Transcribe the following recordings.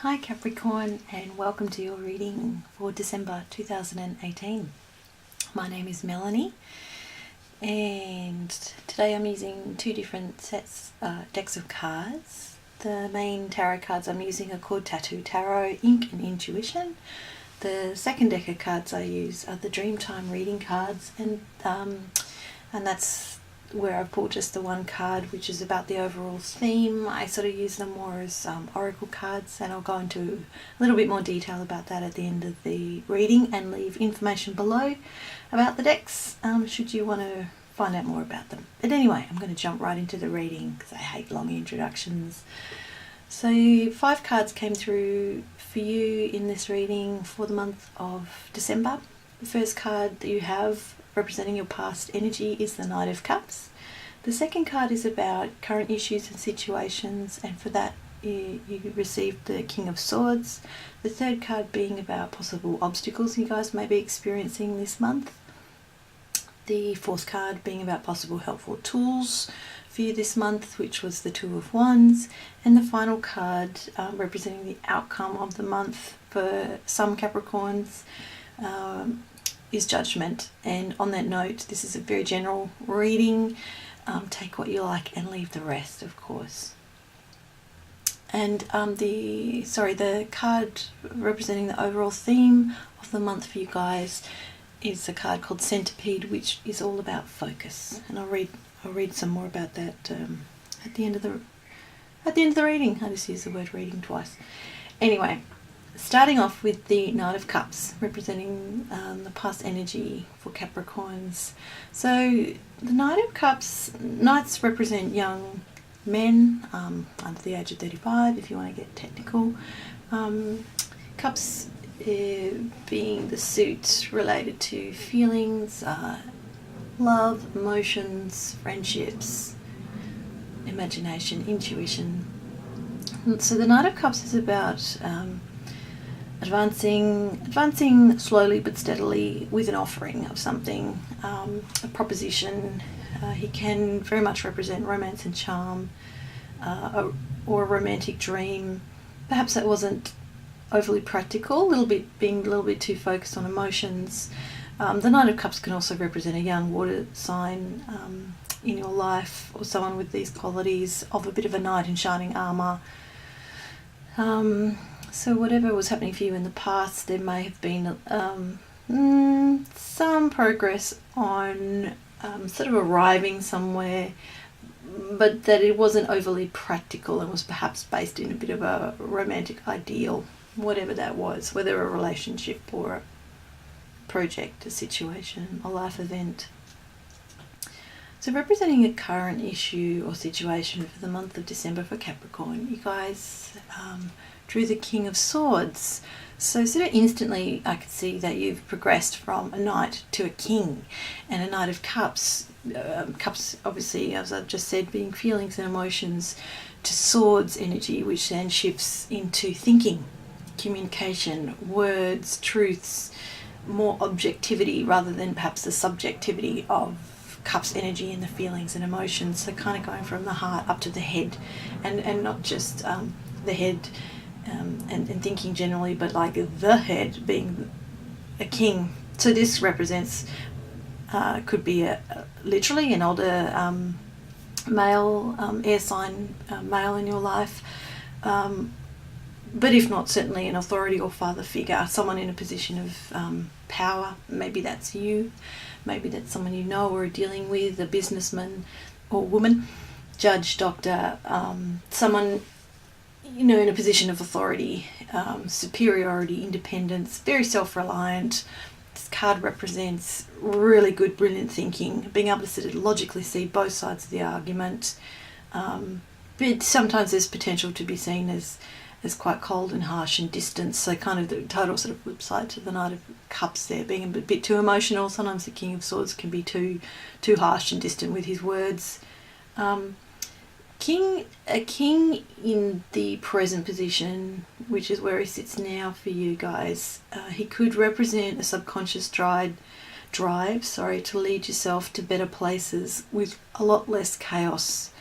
Hi Capricorn, and welcome to your reading for December 2018. My name is Melanie, and today I'm using two different decks of cards. The main tarot cards I'm using are called Tattoo Tarot, Ink and Intuition. The second deck of cards I use are the Dreamtime Reading Cards, and that's where I've pulled just the one card, which is about the overall theme. I sort of use them more as oracle cards, and I'll go into a little bit more detail about that at the end of the reading and leave information below about the decks should you want to find out more about them. But anyway, I'm going to jump right into the reading because I hate long introductions. So 5 cards came through for you in this reading for the month of December. The first card that you have representing your past energy is the Knight of Cups. The second card is about current issues and situations, and for that you received the King of Swords. The third card being about possible obstacles you guys may be experiencing this month. The fourth card being about possible helpful tools for you this month, which was the Two of Wands. And the final card representing the outcome of the month for some Capricorns is Judgment. And on that note, this is a very general reading. Take what you like and leave the rest, of course. And the card representing the overall theme of the month for you guys is a card called Centipede, which is all about focus. And I'll read some more about that at the end of the reading. I just use the word reading twice. Anyway, starting off with the Knight of Cups, representing the past energy for Capricorns. So the Knight of Cups, Knights represent young men under the age of 35, if you want to get technical. Cups being the suit related to feelings, love, emotions, friendships, imagination, intuition. So the Knight of Cups is about advancing slowly but steadily with an offering of something, a proposition. He can very much represent romance and charm, or a romantic dream. Perhaps that wasn't overly practical, being a little bit too focused on emotions. The Knight of Cups can also represent a young water sign in your life, or someone with these qualities of a bit of a knight in shining armour. So whatever was happening for you in the past, there may have been some progress on sort of arriving somewhere, but that it wasn't overly practical and was perhaps based in a bit of a romantic ideal, whatever that was, whether a relationship or a project, a situation, a life event. So representing a current issue or situation for the month of December for Capricorn, you guys drew the King of Swords. So sort of instantly I could see that you've progressed from a knight to a king, and a Knight of Cups. Cups, obviously, as I've just said, being feelings and emotions, to swords energy, which then shifts into thinking, communication, words, truths, more objectivity rather than perhaps the subjectivity of Cups energy and the feelings and emotions. So kind of going from the heart up to the head, and not just the head and thinking generally, but like the head being a king. So this represents could be literally an older male, air sign male in your life, but if not, certainly an authority or father figure, someone in a position of power. Maybe that's you, maybe that's someone you know or are dealing with, a businessman or woman, judge, doctor, someone in a position of authority, superiority, independence, very self-reliant. This card represents really good, brilliant thinking, being able to sort of logically see both sides of the argument, but sometimes there's potential to be seen as quite cold and harsh and distant. So kind of the total sort of flip side to the Knight of Cups there, being a bit too emotional. Sometimes the King of Swords can be too harsh and distant with his words. A king in the present position, which is where he sits now for you guys, he could represent a subconscious drive to lead yourself to better places with a lot less chaos,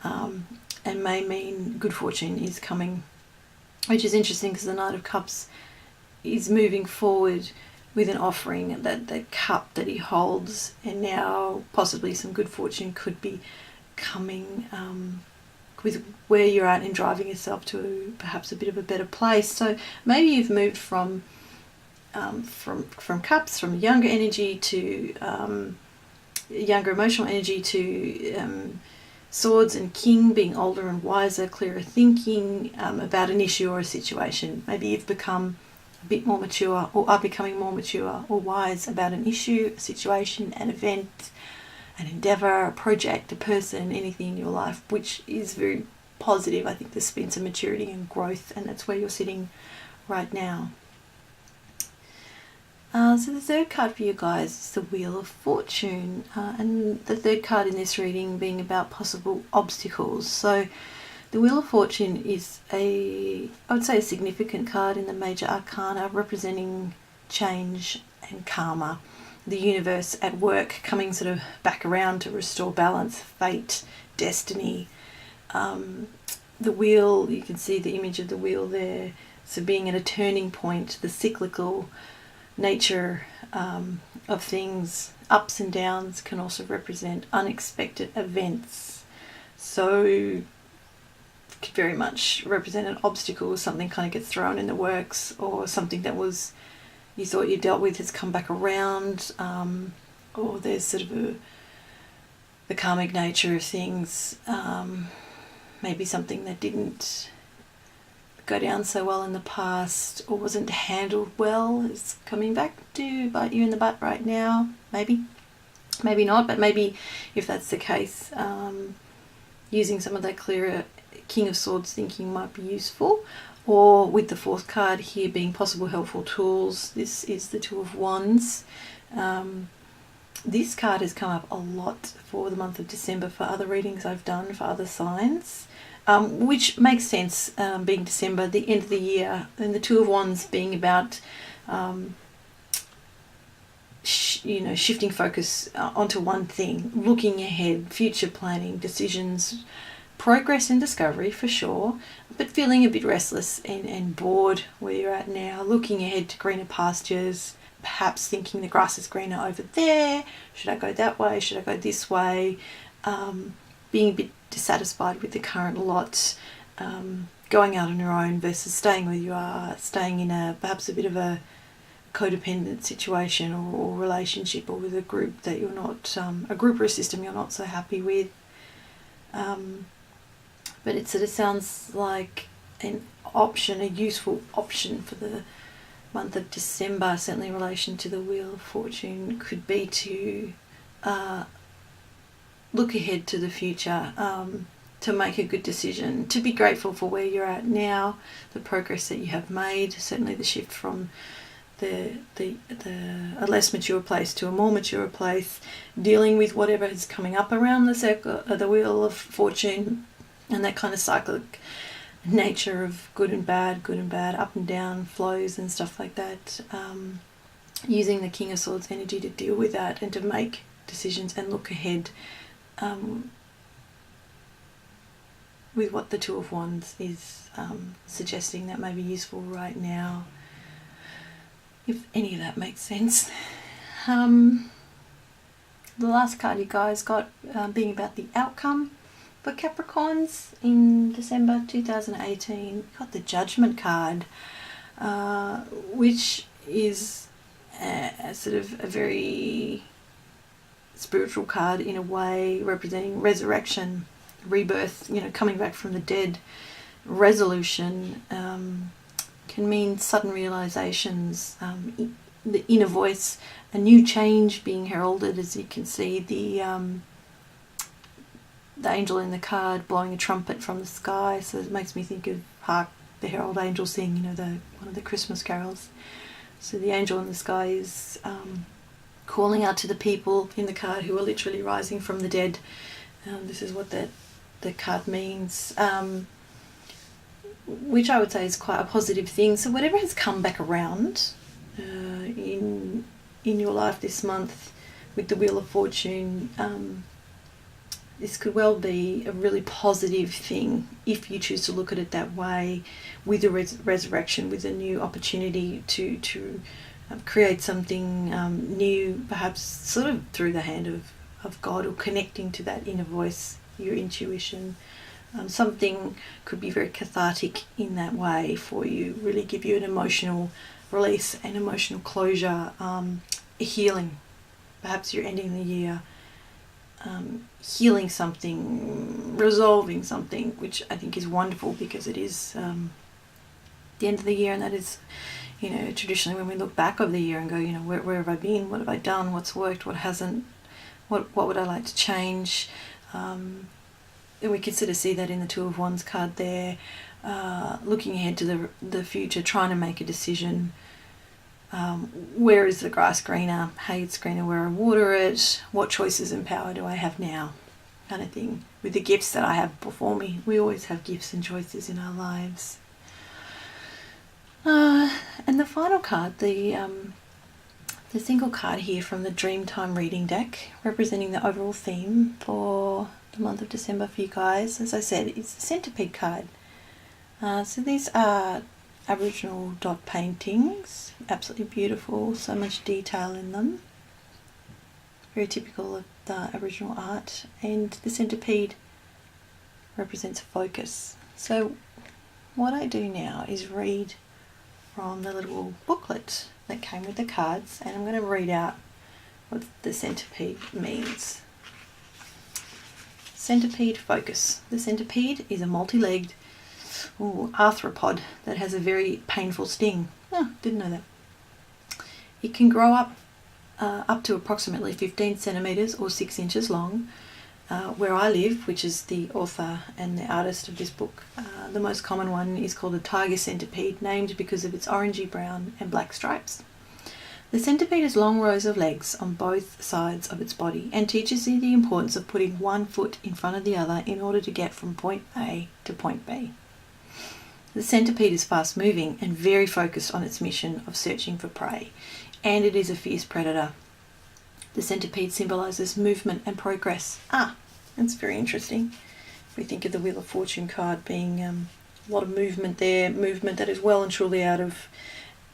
and may mean good fortune is coming which is interesting because the Knight of Cups is moving forward with an offering, that cup that he holds, and now possibly some good fortune could be coming with where you're at in driving yourself to perhaps a bit of a better place. So maybe you've moved from cups, from younger energy to younger emotional energy to swords and king, being older and wiser, clearer thinking about an issue or a situation. Maybe you've become a bit more mature, or are becoming more mature or wise about an issue, a situation, an event, an endeavour, a project, a person, anything in your life, which is very positive. I think there's been some maturity and growth, and that's where you're sitting right now. So the third card for you guys is the Wheel of Fortune, and the third card in this reading being about possible obstacles. So the Wheel of Fortune is I would say a significant card in the major arcana, representing change and karma, the universe at work, coming sort of back around to restore balance, fate, destiny. The wheel, you can see the image of the wheel there, so being at a turning point, the cyclical nature of things, ups and downs, can also represent unexpected events. So could very much represent an obstacle, something kind of gets thrown in the works, or something that was you thought you dealt with has come back around, or there's sort of the karmic nature of things, maybe something that didn't go down so well in the past or wasn't handled well is coming back to bite you in the butt right now. Maybe not, but maybe if that's the case, using some of that clearer King of Swords thinking might be useful. Or with the fourth card here being possible helpful tools, this is the Two of Wands. This card has come up a lot for the month of December for other readings I've done for other signs, which makes sense, being December, the end of the year, and the Two of Wands being about shifting focus onto one thing, looking ahead, future planning, decisions, progress and discovery for sure, but feeling a bit restless and bored where you're at now, looking ahead to greener pastures, perhaps thinking the grass is greener over there, should I go that way, should I go this way, being a bit dissatisfied with the current lot, going out on your own versus staying where you are, staying in perhaps a bit of a codependent situation or relationship, or with a group that you're not, a group or a system you're not so happy with. But it sort of sounds like an option, a useful option for the month of December, certainly in relation to the Wheel of Fortune, could be to look ahead to the future, to make a good decision, to be grateful for where you're at now, the progress that you have made, certainly the shift from a less mature place to a more mature place, dealing with whatever is coming up around the Wheel of Fortune, and that kind of cyclic nature of good and bad, up and down flows and stuff like that. Using the King of Swords energy to deal with that and to make decisions and look ahead, with what the Two of Wands is suggesting that may be useful right now, if any of that makes sense. The last card you guys got being about the outcome for Capricorns in December 2018, got the Judgment card, which is a sort of a very spiritual card in a way, representing resurrection, rebirth, coming back from the dead. Resolution can mean sudden realizations, the inner voice, a new change being heralded, as you can see the angel in the card blowing a trumpet from the sky. So it makes me think of Hark the Herald Angels sing, one of the Christmas carols. So the angel in the sky is calling out to the people in the card who are literally rising from the dead. This is what the card means, which I would say is quite a positive thing. So whatever has come back around in your life this month with the Wheel of Fortune, this could well be a really positive thing if you choose to look at it that way, with a resurrection, with a new opportunity to create something new, perhaps sort of through the hand of God, or connecting to that inner voice, your intuition. Something could be very cathartic in that way for you, really give you an emotional release and emotional closure, healing. Perhaps you're ending the year healing something, resolving something, which I think is wonderful, because it is the end of the year, and that is, you know, traditionally when we look back over the year and go, you know, where have I been, what have I done, what's worked, what hasn't, what would I like to change, and we can sort of see that in the Two of Wands card there, looking ahead to the future, trying to make a decision. Where is the grass greener? Hey, it's greener where I water it. What choices and power do I have now? Kind of thing. With the gifts that I have before me, we always have gifts and choices in our lives. And the final card, the single card here from the Dreamtime Reading deck, representing the overall theme for the month of December for you guys. As I said, it's the centipede card. So these are Aboriginal dot paintings, absolutely beautiful, so much detail in them, very typical of the Aboriginal art, and the centipede represents focus. So what I do now is read from the little booklet that came with the cards, and I'm going to read out what the centipede means. Centipede focus. The centipede is a multi-legged arthropod that has a very painful sting. Oh, didn't know that. It can grow up to approximately 15 centimetres or 6 inches long. Where I live, which is the author and the artist of this book, the most common one is called a tiger centipede, named because of its orangey brown and black stripes. The centipede has long rows of legs on both sides of its body and teaches you the importance of putting one foot in front of the other in order to get from point A to point B. The centipede is fast moving and very focused on its mission of searching for prey, and it is a fierce predator. The centipede symbolises movement and progress. That's very interesting. If we think of the Wheel of Fortune card being a lot of movement there, movement that is well and truly out of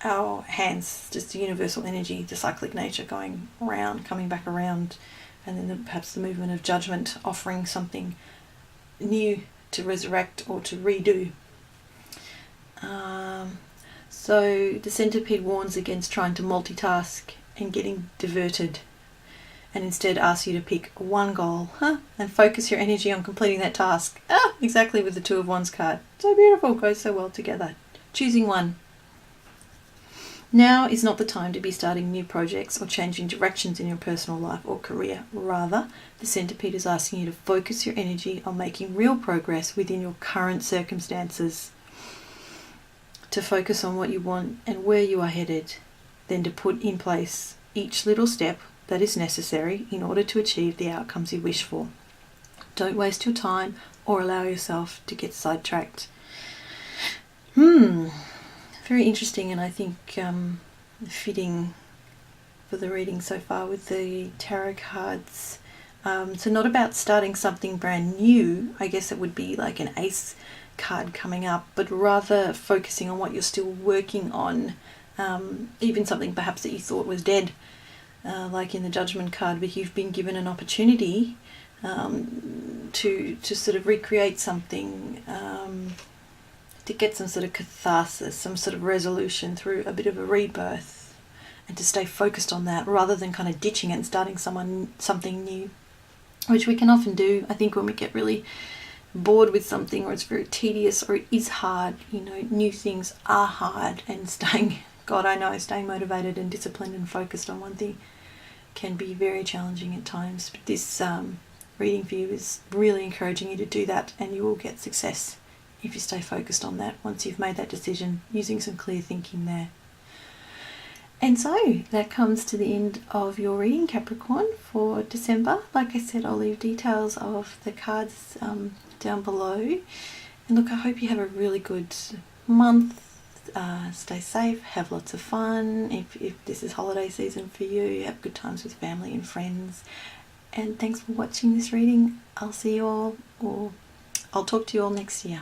our hands, just the universal energy, the cyclic nature going around, coming back around, and then perhaps the movement of judgment, offering something new to resurrect or to redo. So the centipede warns against trying to multitask and getting diverted, and instead asks you to pick one goal and focus your energy on completing that task. Exactly, with the Two of Wands card. So beautiful, goes so well together. Choosing one. Now is not the time to be starting new projects or changing directions in your personal life or career. Rather, the centipede is asking you to focus your energy on making real progress within your current circumstances. To focus on what you want and where you are headed, then to put in place each little step that is necessary in order to achieve the outcomes you wish for. Don't waste your time or allow yourself to get sidetracked. Very interesting, and I think fitting for the reading so far with the tarot cards. So not about starting something brand new, I guess it would be like an ace card coming up, but rather focusing on what you're still working on, even something perhaps that you thought was dead, like in the Judgment card, but you've been given an opportunity to sort of recreate something, to get some sort of catharsis, some sort of resolution through a bit of a rebirth, and to stay focused on that rather than kind of ditching it and starting something new, which we can often do, I think, when we get really bored with something, or it's very tedious, or it is hard. You know, new things are hard, and staying motivated and disciplined and focused on one thing can be very challenging at times. But this reading for you is really encouraging you to do that, and you will get success if you stay focused on that once you've made that decision, using some clear thinking there. And so that comes to the end of your reading, Capricorn, for December. Like I said, I'll leave details of the cards down below. And look, I hope you have a really good month. Stay safe, have lots of fun. If this is holiday season for you, have good times with family and friends. and thanks for watching this reading. I'll see you all, or I'll talk to you all next year.